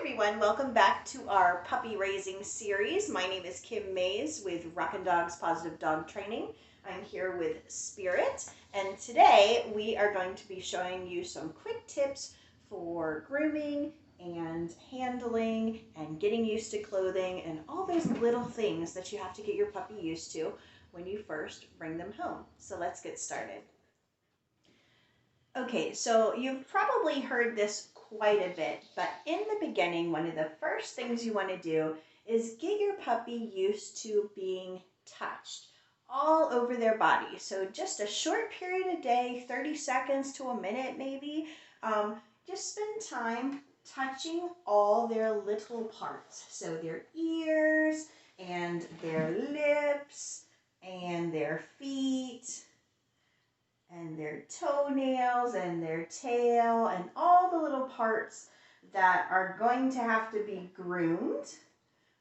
everyone, welcome back to our puppy raising series. My name is Kim Mays with Rockin' Dogs Positive Dog Training. I'm here with Spirit, and today we are going to be showing you some quick tips for grooming and handling and getting used to clothing and all those little things that you have to get your puppy used to when you first bring them home. So let's get started. Okay, so you've probably heard this quite a bit, but in the beginning, one of the first things you want to do is get your puppy used to being touched all over their body. So just a short period a day, 30 seconds to a minute maybe, just spend time touching all their little parts. So their ears and their lips and their feet and their toenails and their tail and all the little parts that are going to have to be groomed.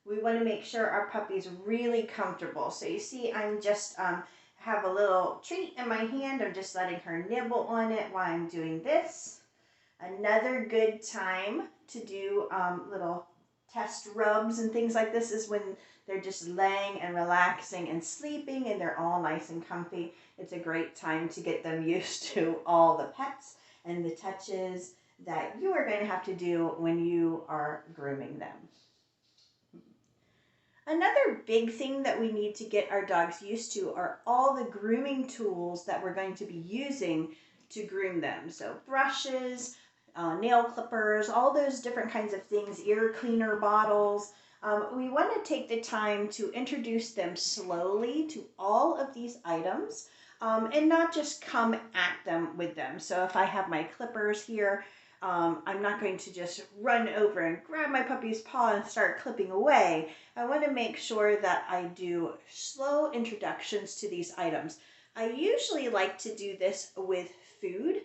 We want to make sure our puppy's really comfortable. So you see I'm just have a little treat in my hand. I'm just letting her nibble on it while I'm doing this. Another good time to do little test rubs and things like this is when they're just laying and relaxing and sleeping and they're all nice and comfy. It's a great time to get them used to all the pets and the touches that you are going to have to do when you are grooming them. Another big thing that we need to get our dogs used to are all the grooming tools that we're going to be using to groom them. So brushes, nail clippers, all those different kinds of things, ear cleaner bottles. We want to take the time to introduce them slowly to all of these items and not just come at them with them. So if I have my clippers here, I'm not going to just run over and grab my puppy's paw and start clipping away. I want to make sure that I do slow introductions to these items. I usually like to do this with food,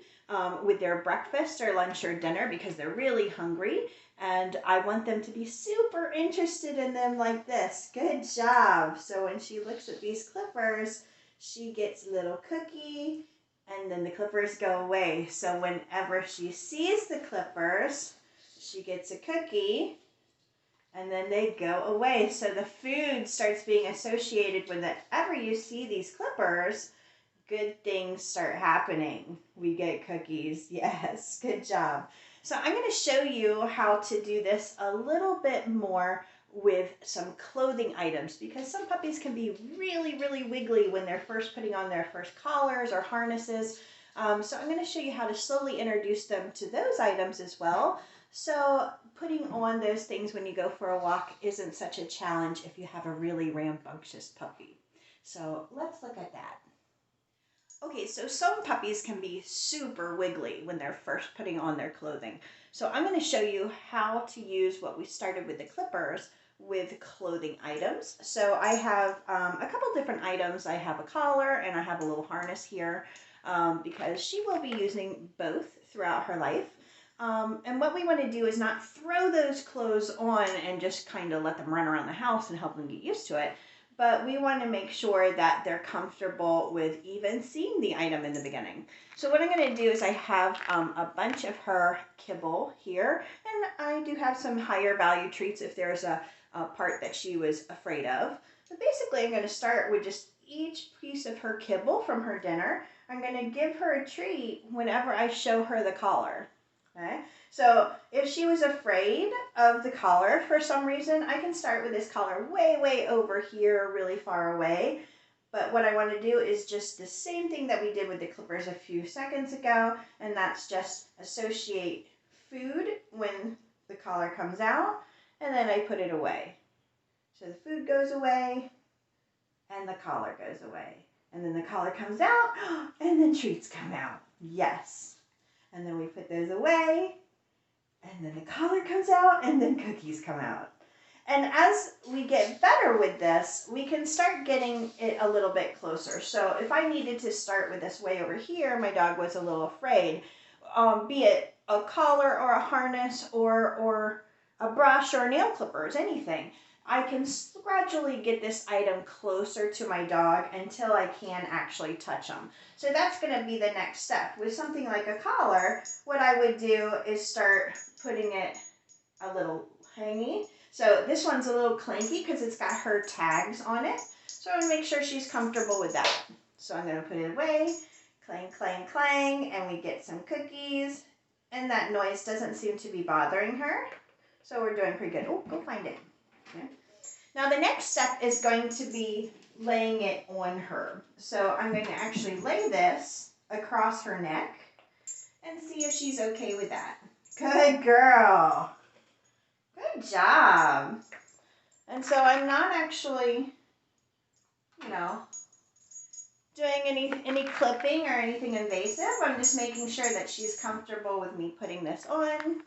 with their breakfast or lunch or dinner because they're really hungry and I want them to be super interested in them like this. Good job. So when she looks at these clippers, she gets a little cookie and then the clippers go away. So whenever she sees the clippers, she gets a cookie and then they go away. So the food starts being associated with whenever you see these clippers, good things start happening. We get cookies. Yes, good job. So I'm going to show you how to do this a little bit more with some clothing items because some puppies can be really, really wiggly when they're first putting on their first collars or harnesses. So I'm going to show you how to slowly introduce them to those items as well. So putting on those things when you go for a walk isn't such a challenge if you have a really rambunctious puppy. So let's look at that. Okay, so some puppies can be super wiggly when they're first putting on their clothing. So I'm going to show you how to use what we started with the clippers with clothing items. So I have a couple different items. I have a collar and I have a little harness here because she will be using both throughout her life. And what we want to do is not throw those clothes on and just kind of let them run around the house and help them get used to it. But we want to make sure that they're comfortable with even seeing the item in the beginning. So what I'm going to do is I have a bunch of her kibble here, and I do have some higher value treats if there's a part that she was afraid of. But basically I'm going to start with just each piece of her kibble from her dinner. I'm going to give her a treat whenever I show her the collar. Okay? So if she was afraid of the collar for some reason, I can start with this collar way, way over here, really far away. But what I want to do is just the same thing that we did with the clippers a few seconds ago, and that's just associate food when the collar comes out, and then I put it away. So the food goes away, and the collar goes away. And then the collar comes out, and then treats come out. Yes. And then we put those away. And then the collar comes out, and then cookies come out. And as we get better with this, we can start getting it a little bit closer. So if I needed to start with this way over here, my dog was a little afraid, be it a collar or a harness or a brush or nail clippers, anything, I can gradually get this item closer to my dog until I can actually touch them. So that's going to be the next step. With something like a collar, what I would do is start putting it a little hangy. So this one's a little clanky because it's got her tags on it. So I want to make sure she's comfortable with that. So I'm going to put it away, clang, clang, clang, and we get some cookies. And that noise doesn't seem to be bothering her. So we're doing pretty good. Oh, go find it. Okay. Now the next step is going to be laying it on her. So I'm going to actually lay this across her neck and see if she's okay with that. Good girl. Good job. And so I'm not actually, you know, doing any clipping or anything invasive. I'm just making sure that she's comfortable with me putting this on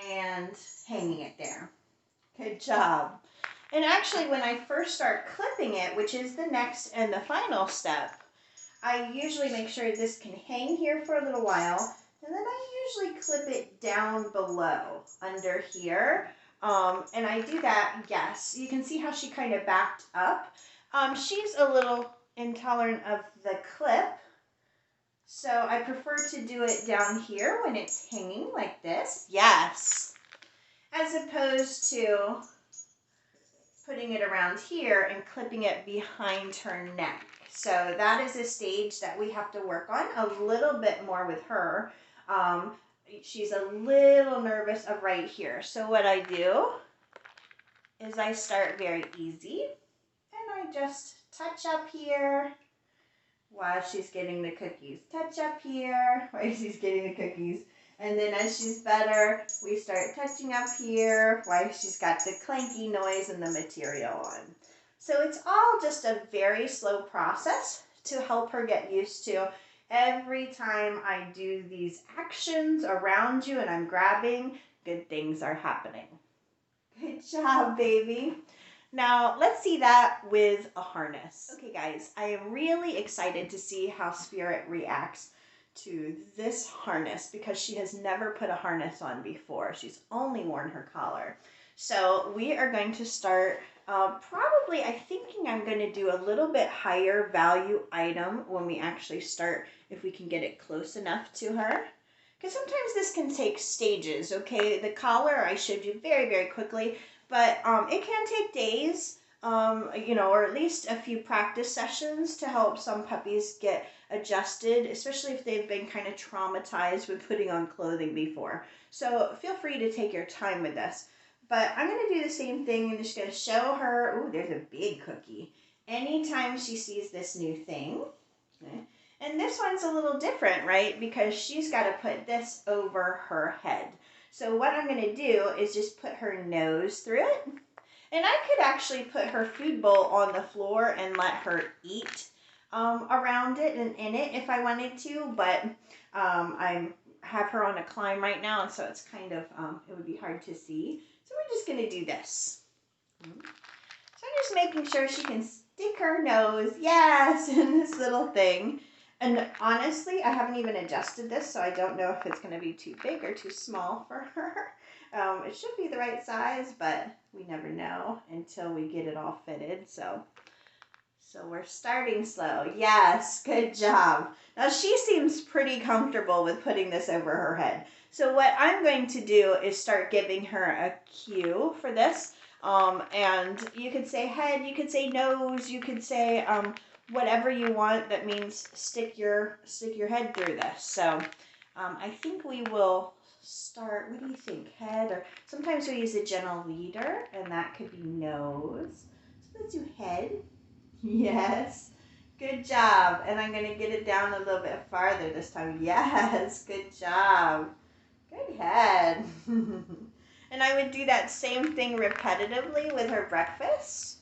and hanging it there. Good job. And actually, when I first start clipping it, which is the next and the final step, I usually make sure this can hang here for a little while, and then I usually clip it down below, under here. And I do that, yes, you can see how she kind of backed up. She's a little intolerant of the clip, so I prefer to do it down here when it's hanging like this. Yes. As opposed to putting it around here and clipping it behind her neck. So that is a stage that we have to work on a little bit more with her. She's a little nervous of right here. So what I do is I start very easy and I just touch up here while she's getting the cookies. Touch up here while she's getting the cookies. And then as she's better, we start touching up here while she's got the clanky noise and the material on. So it's all just a very slow process to help her get used to. Every time I do these actions around you and I'm grabbing, good things are happening. Good job, baby. Now, let's see that with a harness. Okay, guys, I am really excited to see how Spirit reacts to this harness because she has never put a harness on before. She's only worn her collar. So we are going to start probably, I'm thinking I'm going to do a little bit higher value item when we actually start, if we can get it close enough to her. Because sometimes this can take stages, okay? The collar I showed you very, very quickly, but it can take days, you know, or at least a few practice sessions to help some puppies get adjusted, especially if they've been kind of traumatized with putting on clothing before. So feel free to take your time with this. But I'm going to do the same thing. I'm just going to show her, ooh, there's a big cookie. Anytime she sees this new thing, okay? And this one's a little different, right? Because she's got to put this over her head. So what I'm going to do is just put her nose through it. And I could actually put her food bowl on the floor and let her eat around it and in it if I wanted to. But I have her on a climb right now, and so it's kind of, it would be hard to see. So we're just going to do this. So I'm just making sure she can stick her nose, yes, in this little thing. And honestly, I haven't even adjusted this, so I don't know if it's going to be too big or too small for her. It should be the right size, but we never know until we get it all fitted. So we're starting slow. Yes, good job. Now she seems pretty comfortable with putting this over her head. So what I'm going to do is start giving her a cue for this. And you could say head, you could say nose, you could say whatever you want. That means stick your head through this. So I think we will start, what do you think, head? Or sometimes we use a gentle leader, and that could be nose. So let's do head. Yes, good job. And I'm going to get it down a little bit farther this time. Yes, good job. Good head. And I would do that same thing repetitively with her breakfast,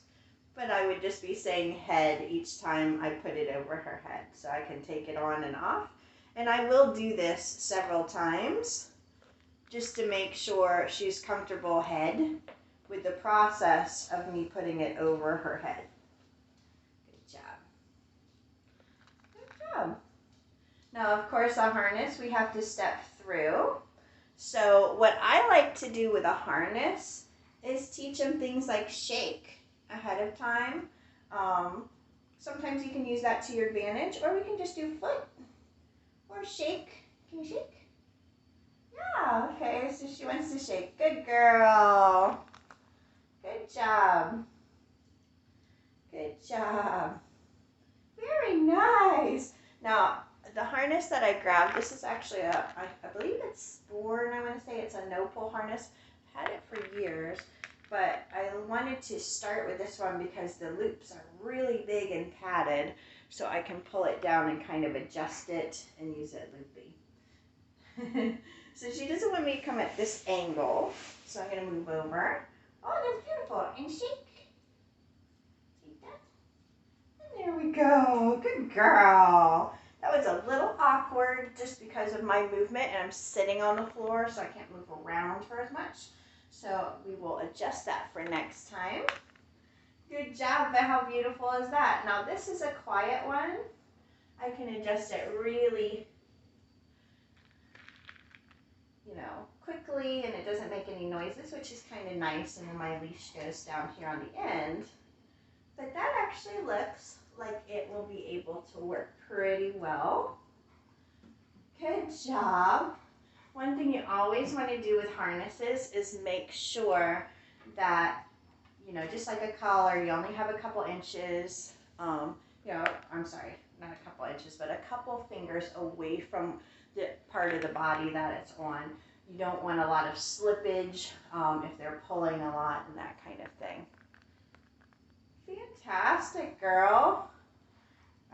but I would just be saying head each time I put it over her head, so I can take it on and off. And I will do this several times just to make sure she's comfortable head with the process of me putting it over her head. Good job. Good job. Now, of course, a harness we have to step through. So what I like to do with a harness is teach them things like shake ahead of time. Sometimes you can use that to your advantage, or we can just do foot or shake. Can you shake? Yeah, Yeah, okay, so she wants to shake. Good girl. Good job. Good job. Very nice. Now, the harness that I grabbed, this is actually I believe it's Sporn, I want to say. It's a no-pull harness. I've had it for years, but I wanted to start with this one because the loops are really big and padded, so I can pull it down and kind of adjust it and use it loopy. So she doesn't want me to come at this angle, so I'm going to move over. Oh, that's beautiful. And shake. Take that. And there we go. Good girl. That was a little awkward just because of my movement, and I'm sitting on the floor, so I can't move around her as much. So we will adjust that for next time. Good job, but how beautiful is that? Now this is a quiet one. I can adjust it really, quickly, and it doesn't make any noises, which is kind of nice, and then my leash goes down here on the end. But that actually looks like it will be able to work pretty well. Good job. One thing you always want to do with harnesses is make sure that, just like a collar, you only have a couple inches, I'm sorry, not a couple inches, but a couple fingers away from the part of the body that it's on. You don't want a lot of slippage if they're pulling a lot and that kind of thing. Fantastic, girl.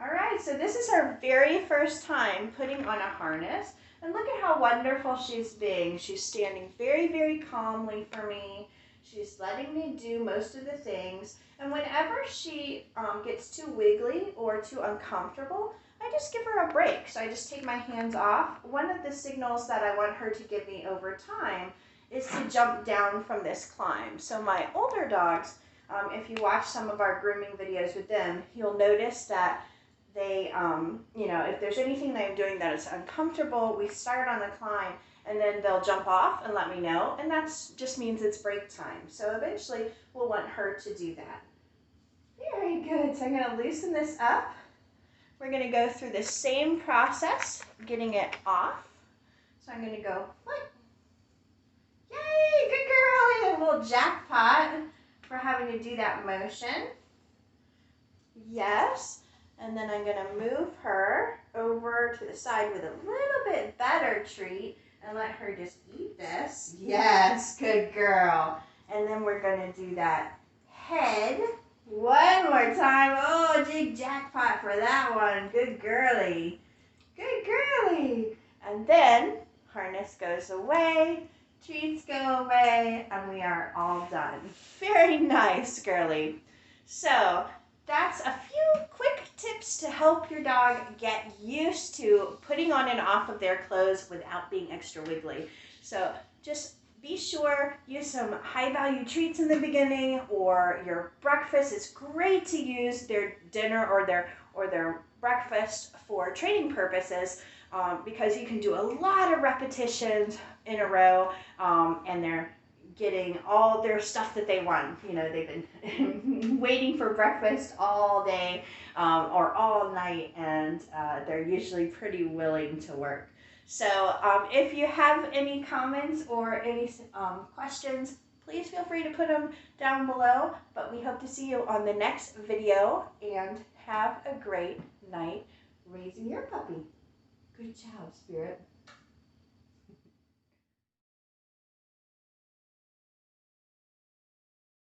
All right, so this is her very first time putting on a harness. And look at how wonderful she's being. She's standing very, very calmly for me. She's letting me do most of the things. And whenever she gets too wiggly or too uncomfortable, I just give her a break. So I just take my hands off. One of the signals that I want her to give me over time is to jump down from this climb. So my older dogs, if you watch some of our grooming videos with them, you'll notice that they, if there's anything that I'm doing that is uncomfortable, we start on the climb and then they'll jump off and let me know. And that just means it's break time. So eventually we'll want her to do that. Very good. So I'm going to loosen this up. We're going to go through the same process, getting it off. So I'm going to go foot. Yay, good girl. And a little jackpot for having to do that motion. Yes. And then I'm going to move her over to the side with a little bit better treat and let her just eat this. Yes, good girl. And then we're going to do that head one more time. Oh, big jackpot for that one. Good girly. Good girly. And then harness goes away, treats go away, and we are all done. Very nice, girly. So that's a few quick tips to help your dog get used to putting on and off of their clothes without being extra wiggly. So just be sure, use some high value treats in the beginning, or your breakfast. It's great to use their dinner or their breakfast for training purposes because you can do a lot of repetitions in a row and they're getting all their stuff that they want. They've been waiting for breakfast all day or all night, and they're usually pretty willing to work. So if you have any comments or any questions, please feel free to put them down below. But we hope to see you on the next video, and have a great night raising your puppy. Good job, Spirit.